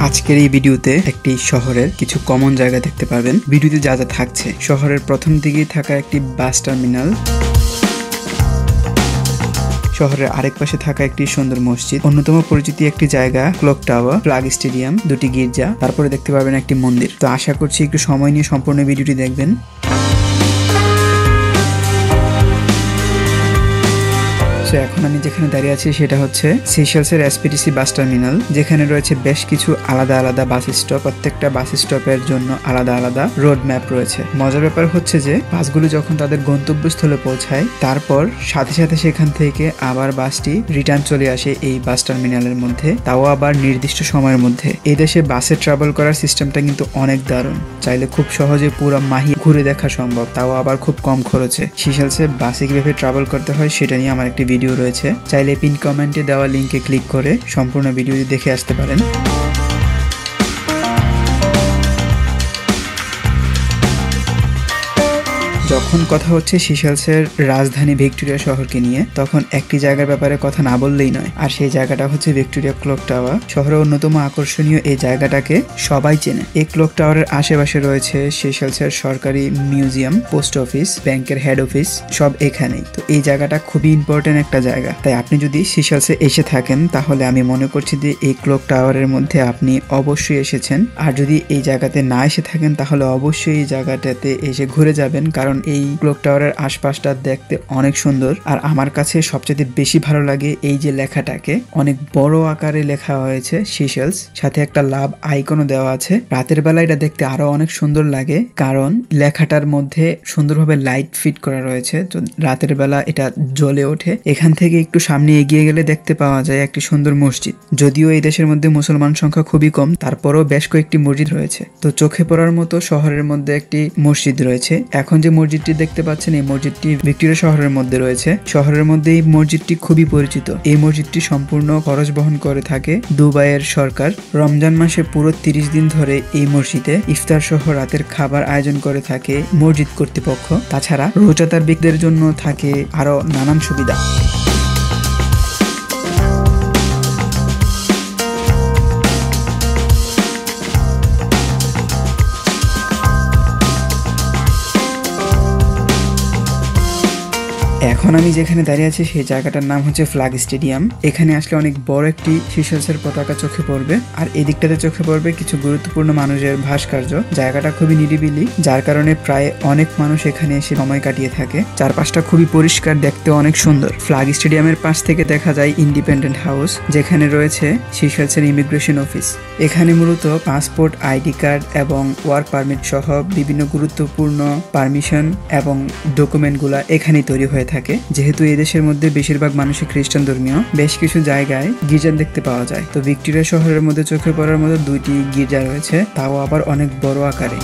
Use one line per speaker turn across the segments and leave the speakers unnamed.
আজকের এই ভিডিওতে একটি শহরের কিছু কমন জায়গা দেখতে পারবেন। ভিডিওতে যা যা থাকছে, শহরের প্রথম দিকেই থাকা একটি বাস টার্মিনাল, শহরের আরেক পাশে থাকা একটি সুন্দর মসজিদ, অন্যতম পরিচিতি একটি জায়গা ক্লক টাওয়ার, ফ্ল্যাগ স্টেডিয়াম, দুটি গির্জা, তারপরে দেখতে পারবেন একটি মন্দির। তো আশা করছি একটু সময় নিয়ে সম্পূর্ণ ভিডিওটি দেখবেন। এখন আমি যেখানে দাঁড়িয়ে আছি সেটা হচ্ছে সিশেলসের এসপিটিসি বাস টার্মিনাল, যেখানে রয়েছে বেশ কিছু আলাদা আলাদা বাস স্টপ। প্রত্যেকটা বাস স্টপের জন্য আলাদা আলাদা রোড ম্যাপ রয়েছে। মজার ব্যাপার হচ্ছে যে বাসগুলো যখন তাদের গন্তব্যস্থলে পৌঁছায়, তারপর সাথে সাথে সেখান থেকে আবার বাসটি রিটার্ন চলে আসে এই বাস টার্মিনালের মধ্যে, তাও আবার নির্দিষ্ট সময়ের মধ্যে। এই দেশে বাসে ট্রাভেল করার সিস্টেমটা কিন্তু অনেক দারুণ। চাইলে খুব সহজে পুরো মাহি ঘুরে দেখা সম্ভব, তাও আবার খুব কম খরচে। সিশেলসে বাসে কিভাবে ট্রাভেল করতে হয় সেটা নিয়ে আমার একটি ভিডিও রয়েছে, চাইলে পিন কমেন্টে দেওয়া লিংকে ক্লিক করে সম্পূর্ণ ভিডিওটি দেখে আসতে পারেন। যখন কথা হচ্ছে সিশেলসের রাজধানী ভিক্টোরিয়া শহরকে নিয়ে, তখন একটি জায়গার ব্যাপারে কথা না বললেই নয়, আর সেই জায়গাটা হচ্ছে ভিক্টোরিয়া ক্লক টাওয়ার। শহরের অন্যতম আকর্ষণীয় এই জায়গাটাকে সবাই চেনে। এই ক্লক টাওয়ারের আশেপাশে রয়েছে সিশেলসের সরকারি মিউজিয়াম, পোস্ট অফিস, ব্যাংকের হেড অফিস, সব এখানেই। তো এই জায়গাটা খুবই ইম্পর্টেন্ট একটা জায়গা। তাই আপনি যদি সিশেলসে এসে থাকেন, তাহলে আমি মনে করছি যে এই ক্লক টাওয়ারের মধ্যে আপনি অবশ্যই এসেছেন। আর যদি এই জায়গাতে না এসে থাকেন, তাহলে অবশ্যই এই জায়গাটাতে এসে ঘুরে যাবেন, কারণ এই ক্লক টাওয়ারের আশপাশটা দেখতে অনেক সুন্দর। আর আমার কাছে সবচেয়ে বেশি ভালো লাগে এই যে লেখাটাকে অনেক বড় আকারে লেখা হয়েছে সিশেলস, সাথে একটা লাভ আইকনও দেওয়া আছে। রাতের বেলা এটা দেখতে আরো অনেক সুন্দর লাগে, কারণ লেখাটার মধ্যে সুন্দরভাবে লাইট ফিট করা রয়েছে, তো রাতের বেলা এটা জ্বলে ওঠে। এখান থেকে একটু সামনে এগিয়ে গেলে দেখতে পাওয়া যায় একটি সুন্দর মসজিদ। যদিও এই দেশের মধ্যে মুসলমান সংখ্যা খুবই কম, তারপরও বেশ কয়েকটি মসজিদ রয়েছে। তো চোখে পড়ার মতো শহরের মধ্যে একটি মসজিদ রয়েছে। এখন যে মসজিদটি দেখতে পাচ্ছেন, এই মসজিদটি ভিক্টোরিয়া শহরের মধ্যে রয়েছে। শহরের মধ্যে এই মসজিদটি খুবই পরিচিত। এই মসজিদটি সম্পূর্ণ খরচ বহন করে থাকে দুবাইয়ের সরকার। রমজান মাসে পুরো 30 দিন ধরে এই মসজিদে ইফতার সহ রাতের খাবার আয়োজন করে থাকে মসজিদ কর্তৃপক্ষ। তাছাড়া রোজাদার ব্যক্তিদের জন্য থাকে আরো নানান সুবিধা। এখন আমি যেখানে দাঁড়িয়ে আছি সেই জায়গাটার নাম হচ্ছে ফ্ল্যাগ স্টেডিয়াম। এখানে আসলে অনেক বড় একটি সিশেলসের পতাকা চোখে পড়বে, আর এদিকটাতে চোখে পড়বে কিছু গুরুত্বপূর্ণ মানুষের ভাস্কর্য। জায়গাটা খুবই নিরিবিলি, যার কারণে প্রায় অনেক মানুষ এখানে এসে সময় কাটিয়ে থাকে। চারপাশটা খুবই পরিষ্কার, দেখতে অনেক সুন্দর। ফ্ল্যাগ স্টেডিয়ামের পাশ থেকে দেখা যায় ইন্ডিপেন্ডেন্ট হাউস, যেখানে রয়েছে সিশেলসের ইমিগ্রেশন অফিস। এখানে মূলত পাসপোর্ট, আইডি কার্ড এবং ওয়ার্ক পারমিট সহ বিভিন্ন গুরুত্বপূর্ণ পারমিশন এবং ডকুমেন্টগুলা এখানেই তৈরি হয়ে থাকে। যেহেতু এই দেশের মধ্যে বেশিরভাগ মানুষই খ্রিস্টান ধর্মীয়, বেশ কিছু জায়গায় গির্জা দেখতে পাওয়া যায়। তো ভিক্টোরিয়া শহরের মধ্যে চোখে পড়ার মতো 2টি গির্জা রয়েছে, তাও আবার অনেক বড় আকারে।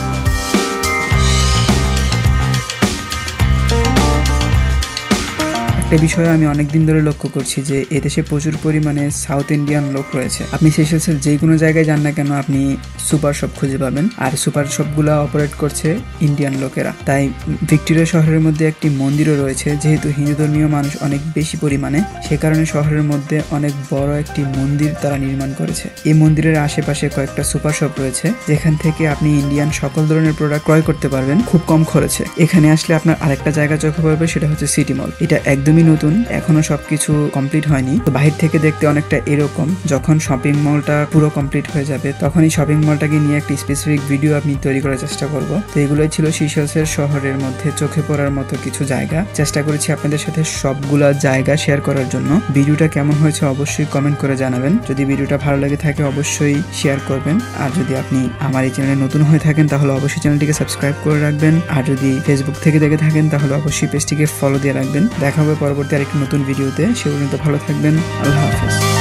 একটা বিষয় আমি অনেকদিন ধরে লক্ষ্য করছি যে এদেশে প্রচুর পরিমাণে সাউথ ইন্ডিয়ান লোক রয়েছে। আপনি সিশেলসের যে কোনো জায়গায় যান না কেন, আপনি সুপার শপ খুঁজে পাবেন, আর সুপার শপগুলো অপারেট করছে ইন্ডিয়ান লোকেরা। তাই ভিক্টোরিয়া শহরের মধ্যে একটি মন্দিরও রয়েছে। যেহেতু হিন্দু ধর্মীয় মানুষ অনেক বেশি পরিমাণে, সে কারণে শহরের মধ্যে অনেক বড় একটি মন্দির তারা নির্মাণ করেছে। এই মন্দিরের আশেপাশে কয়েকটা সুপার শপ রয়েছে, যেখান থেকে আপনি ইন্ডিয়ান সকল ধরনের প্রোডাক্ট ক্রয় করতে পারবেন খুব কম খরচে। এখানে আসলে আপনার আরেকটা জায়গা চোখে পড়বে, সেটা হচ্ছে সিটি মল। এটা একদমই নতুন, এখনো সবকিছু কমপ্লিট হয়নি। তো বাহির থেকে দেখতে অনেকটা এরকম। যখন শপিং মলটা পুরো কমপ্লিট হয়ে যাবে, তখন এই শপিং মলটাকে নিয়ে একটি স্পেসিফিক ভিডিও আমি তৈরি করার চেষ্টা করব। তো এগুলোই ছিল সিশেলসের শহরের মধ্যে চোখে পড়ার মতো কিছু জায়গা। চেষ্টা করেছি আপনাদের সাথে সবগুলা জায়গা শেয়ার করার জন্য। ভিডিওটা কেমন হয়েছে অবশ্যই কমেন্ট করে জানাবেন। যদি ভিডিওটা ভালো লেগে থাকে অবশ্যই শেয়ার করবেন। আর যদি আপনি আমার এই চ্যানেলে নতুন হয়ে থাকেন, তাহলে অবশ্যই চ্যানেলটিকে সাবস্ক্রাইব করে রাখবেন। আর যদি ফেসবুক থেকে দেখে থাকেন, তাহলে অবশ্যই পেজটিকে ফলো দিয়ে রাখবেন। দেখা হবে পরবর্তী আরেকটি নতুন ভিডিওতে। সে পর্যন্ত ভালো থাকবেন। আল্লাহ হাফেজ।